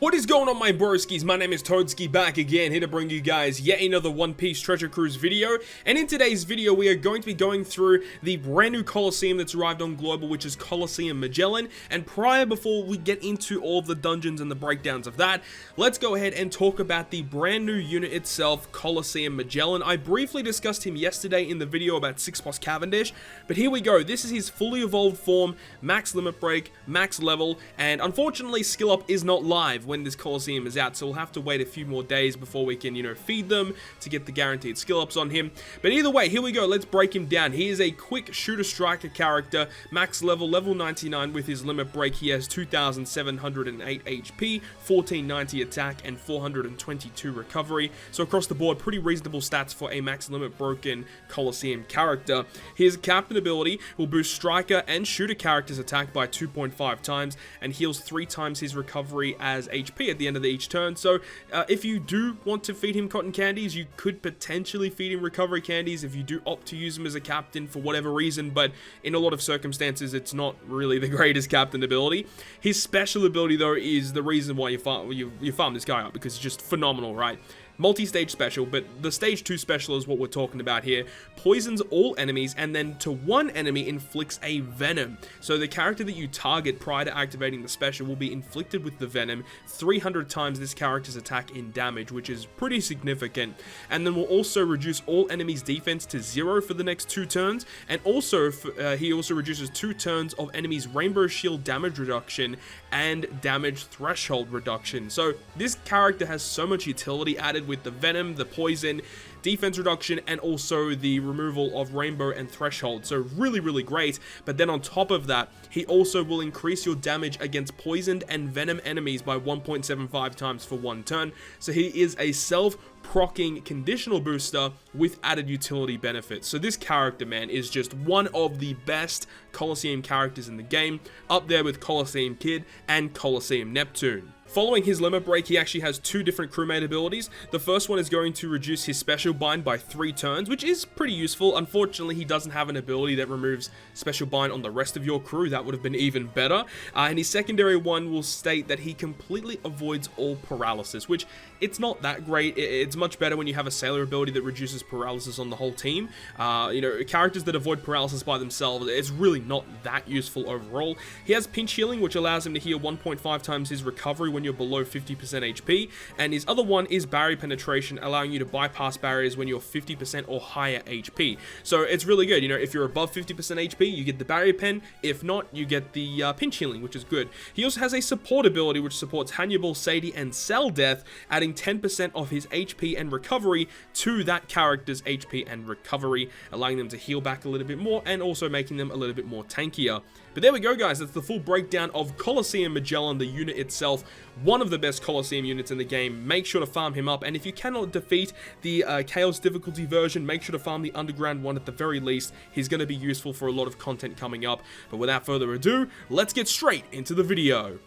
What is going on, my broskiis? My name is Toadskii, back again, here to bring you guys yet another One Piece Treasure Cruise video. And in today's video, we are going to be going through the brand new Colosseum that's arrived on Global, which is COLISEUM Magellan. And before we get into all of the dungeons and the breakdowns of that, let's go ahead and talk about the brand new unit itself, COLISEUM Magellan. I briefly discussed him yesterday in the video about 6 Boss Cavendish, but here we go. This is his fully evolved form, max limit break, max level, and unfortunately skill up is not live when this Colosseum is out, so we'll have to wait a few more days before we can, feed them to get the guaranteed skill ups on him. But either way, here we go. Let's break him down. He is a quick shooter striker character, max level 99 with his limit break. He has 2,708 HP, 1490 attack, and 422 recovery. So across the board, pretty reasonable stats for a max limit broken Colosseum character. His captain ability will boost striker and shooter characters' attack by 2.5 times and heals 3 times his recovery as HP at the end of each turn. So if you do want to feed him cotton candies, you could potentially feed him recovery candies if you do opt to use him as a captain for whatever reason, but in a lot of circumstances it's not really the greatest captain ability. His special ability though is the reason why you farm this guy up, because it's just phenomenal, right? Multi-stage special, but the stage 2 special is what we're talking about here. Poisons all enemies, and then to one enemy inflicts a venom. So the character that you target prior to activating the special will be inflicted with the venom 300 times this character's attack in damage, which is pretty significant. And then will also reduce all enemies' defense to 0 for the next 2 turns, and also he also reduces 2 turns of enemies' rainbow shield damage reduction and damage threshold reduction. So this character has so much utility added with the venom, the poison, defense reduction, and also the removal of rainbow and threshold. So really great. But then on top of that, he also will increase your damage against poisoned and venom enemies by 1.75 times for 1 turn. So he is a self-procking conditional booster with added utility benefits. So this character, man, is just one of the best Colosseum characters in the game, up there with Colosseum Kid and Colosseum Neptune. Following his limit break, he actually has 2 different crewmate abilities. The first one is going to reduce his special bind by 3 turns, which is pretty useful. Unfortunately, he doesn't have an ability that removes special bind on the rest of your crew. That would have been even better. And his secondary one will state that he completely avoids all paralysis, which it's not that great. It's much better when you have a sailor ability that reduces paralysis on the whole team. Characters that avoid paralysis by themselves, it's really not that useful overall. He has pinch healing, which allows him to heal 1.5 times his recovery when you're below 50% HP, and his other one is barrier penetration, allowing you to bypass barriers when you're 50% or higher HP. So it's really good. If you're above 50% HP, you get the barrier pen. If not, you get the pinch healing, which is good. He also has a support ability which supports Hannibal, Sadie, and Cell Death, adding 10% of his HP and recovery to that character's HP and recovery, allowing them to heal back a little bit more and also making them a little bit more tankier. But there we go, guys. That's the full breakdown of COLISEUM Magellan, the unit itself. One of the best Colosseum units in the game. Make sure to farm him up. And if you cannot defeat the Chaos difficulty version, make sure to farm the underground one at the very least. He's going to be useful for a lot of content coming up. But without further ado, let's get straight into the video.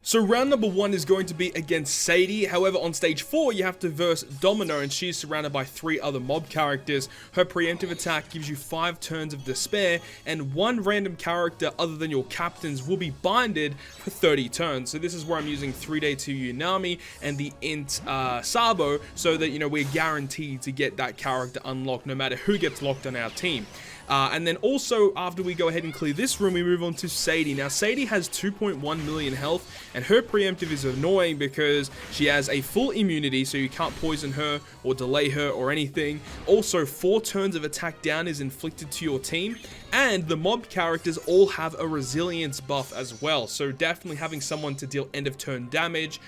So round number 1 is going to be against Sadie. However, on stage 4, you have to verse Domino, and she's surrounded by 3 other mob characters. Her preemptive attack gives you 5 turns of despair, and 1 random character other than your captains will be binded for 30 turns. So this is where I'm using 3-Day 2 Unami and the Int Sabo, so that, we're guaranteed to get that character unlocked no matter who gets locked on our team. And then also, after we go ahead and clear this room, we move on to Sadie. Now, Sadie has 2.1 million health, and her preemptive is annoying because she has a full immunity, so you can't poison her or delay her or anything. Also, 4 turns of attack down is inflicted to your team, and the mob characters all have a resilience buff as well. So definitely having someone to deal end of turn damage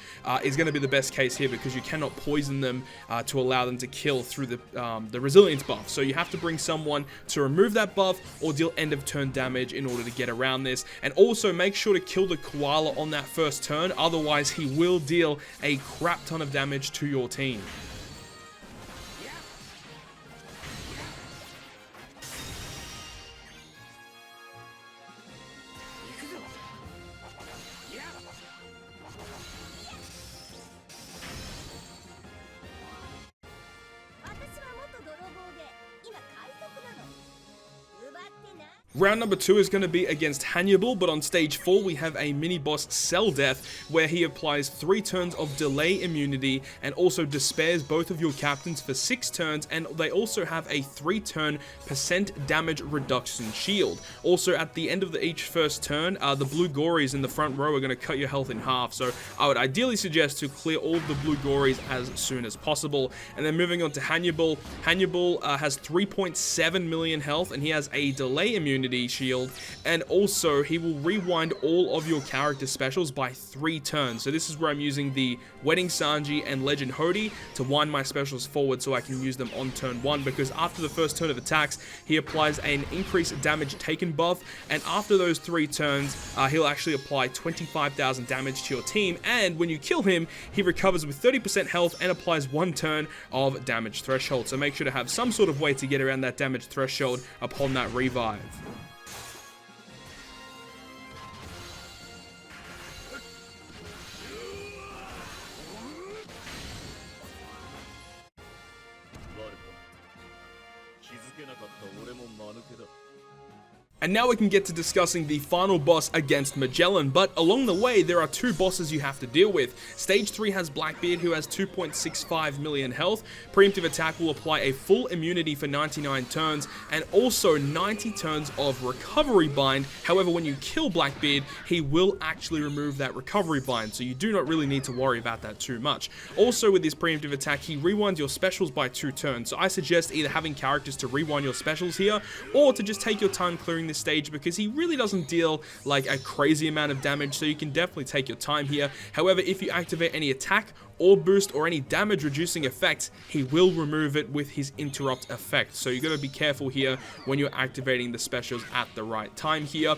is going to be the best case here, because you cannot poison them to allow them to kill through the resilience buff. So you have to bring someone to remove that buff or deal end of turn damage in order to get around this. And also make sure to kill the koala on that first turn, otherwise he will deal a crap ton of damage to your team. Round number 2 is going to be against Hannibal, but on stage 4 we have a mini-boss Cell Death, where he applies 3 turns of delay immunity and also despairs both of your captains for 6 turns, and they also have a 3-turn % damage reduction shield. Also at the end of each first turn, the blue gories in the front row are going to cut your health in half, so I would ideally suggest to clear all of the blue gories as soon as possible. And then moving on to Hannibal, Hannibal has 3.7 million health, and he has a delay immunity shield, and also he will rewind all of your character specials by 3 turns. So this is where I'm using the Wedding Sanji and Legend Hody to wind my specials forward so I can use them on turn 1, because after the first turn of attacks he applies an increased damage taken buff, and after those 3 turns he'll actually apply 25,000 damage to your team, and when you kill him he recovers with 30% health and applies 1 turn of damage threshold. So make sure to have some sort of way to get around that damage threshold upon that revive. And now we can get to discussing the final boss against Magellan, but along the way there are 2 bosses you have to deal with. Stage 3 has Blackbeard, who has 2.65 million health. Preemptive attack will apply a full immunity for 99 turns and also 90 turns of recovery bind. However, when you kill Blackbeard, he will actually remove that recovery bind, so you do not really need to worry about that too much. Also with this preemptive attack, he rewinds your specials by 2 turns, so I suggest either having characters to rewind your specials here or to just take your time clearing this stage, because he really doesn't deal like a crazy amount of damage, so you can definitely take your time here. However, if you activate any attack or boost or any damage reducing effects, he will remove it with his interrupt effect. So you got to be careful here when you're activating the specials at the right time here.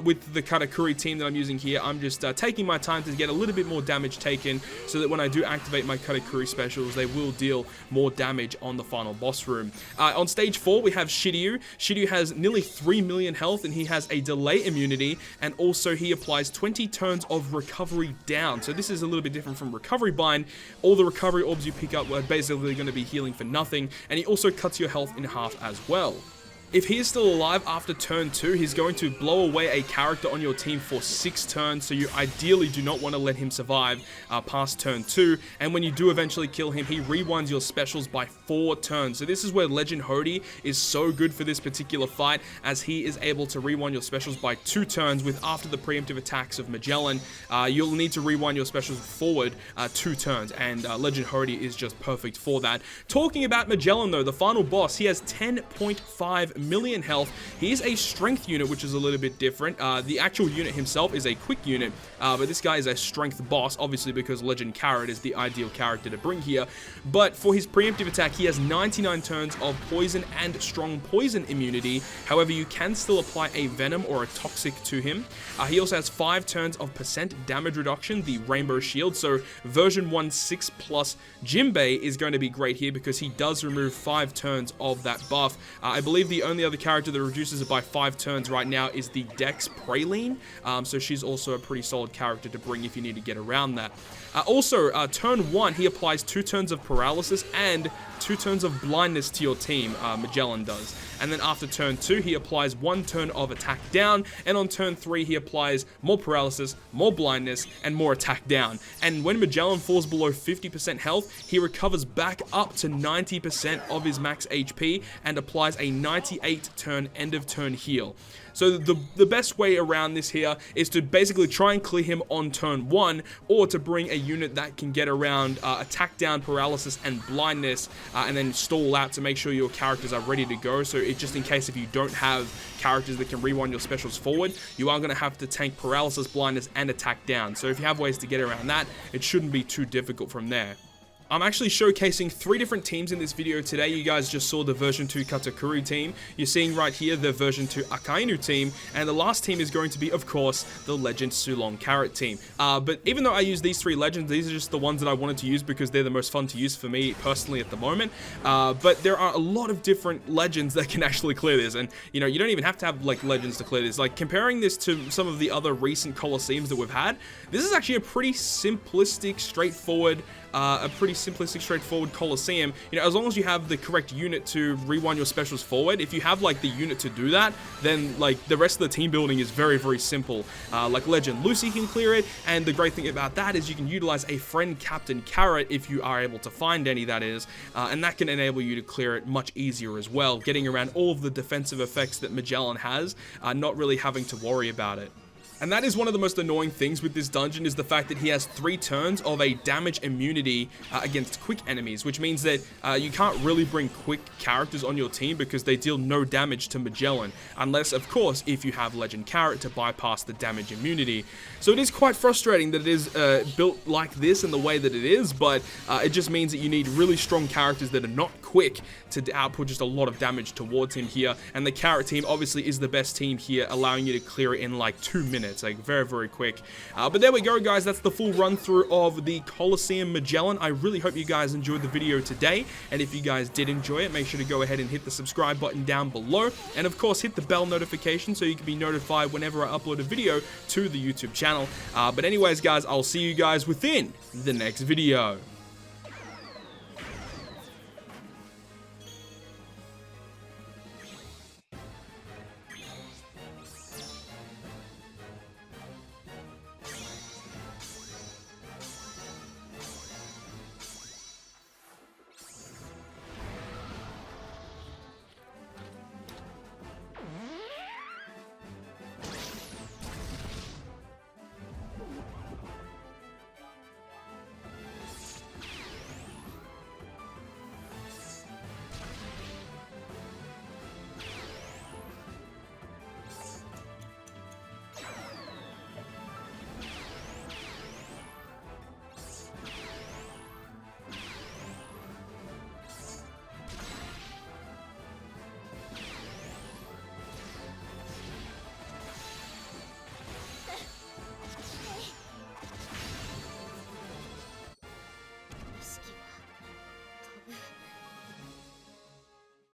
With the Katakuri team that I'm using here, I'm just taking my time to get a little bit more damage taken, so that when I do activate my Katakuri specials, they will deal more damage on the final boss room. On stage 4 we have Shiryu. Shiryu has nearly 3 million health, and he has a delay immunity, and also he applies 20 turns of recovery down. So this is a little bit different from recovery bind. All the recovery orbs you pick up are basically going to be healing for nothing, and he also cuts your health in half as well. If he is still alive after turn 2, he's going to blow away a character on your team for 6 turns, so you ideally do not want to let him survive past turn 2, and when you do eventually kill him, he rewinds your specials by 4 turns. So this is where Legend Hody is so good for this particular fight, as he is able to rewind your specials by 2 turns, with after the preemptive attacks of Magellan, you'll need to rewind your specials forward 2 turns, and Legend Hody is just perfect for that. Talking about Magellan though, the final boss, he has 10.5 million health. He is a strength unit, which is a little bit different. The actual unit himself is a quick unit, but this guy is a strength boss, obviously because Legend Carrot is the ideal character to bring here. But for his preemptive attack, he has 99 turns of poison and strong poison immunity. However, you can still apply a venom or a toxic to him. He also has 5 turns of % damage reduction, the rainbow shield. So version 1.6 plus Jinbei is going to be great here, because he does remove 5 turns of that buff. I believe the only other character that reduces it by 5 turns right now is the Dex Praline, so she's also a pretty solid character to bring if you need to get around that. Also, turn 1, he applies 2 turns of paralysis and 2 turns of blindness to your team, Magellan does. And then after turn 2, he applies 1 turn of attack down, and on turn 3, he applies more paralysis, more blindness, and more attack down. And when Magellan falls below 50% health, he recovers back up to 90% of his max HP and applies a 98 turn end of turn heal. So the best way around this here is to basically try and clear him on turn 1, or to bring a unit that can get around attack down, paralysis, and blindness, and then stall out to make sure your characters are ready to go. So it's just in case if you don't have characters that can rewind your specials forward, you are going to have to tank paralysis, blindness, and attack down. So if you have ways to get around that, it shouldn't be too difficult from there. I'm actually showcasing 3 different teams in this video today. You guys just saw the version 2 Katakuri team. You're seeing right here the version 2 Akainu team. And the last team is going to be, of course, the Legend Sulong Carrot team. But even though I use these 3 legends, these are just the ones that I wanted to use because they're the most fun to use for me personally at the moment. But there are a lot of different legends that can actually clear this. And, you know, you don't even have to have, like, legends to clear this. Like, comparing this to some of the other recent Colosseums that we've had, this is actually a pretty simplistic, straightforward a pretty simplistic, straightforward Coliseum, you know, as long as you have the correct unit to rewind your specials forward, if you have like the unit to do that, then like the rest of the team building is very, very simple. Like Legend Lucy can clear it, and the great thing about that is you can utilize a friend captain carrot if you are able to find any, that is, and that can enable you to clear it much easier as well, getting around all of the defensive effects that Magellan has, not really having to worry about it. And that is one of the most annoying things with this dungeon, is the fact that he has 3 turns of a damage immunity against quick enemies, which means that you can't really bring quick characters on your team because they deal no damage to Magellan, unless, of course, if you have Legend Carrot to bypass the damage immunity. So it is quite frustrating that it is built like this in the way that it is, but it just means that you need really strong characters that are not quick to output just a lot of damage towards him here, and the Carrot team obviously is the best team here, allowing you to clear it in like 2 minutes. Like very, very quick. But there we go, guys. That's the full run through of the Coliseum Magellan. I really hope you guys enjoyed the video today, and if you guys did enjoy it, make sure to go ahead and hit the subscribe button down below, and of course hit the bell notification so you can be notified whenever I upload a video to the YouTube channel. But anyways, guys, I'll see you guys within the next video.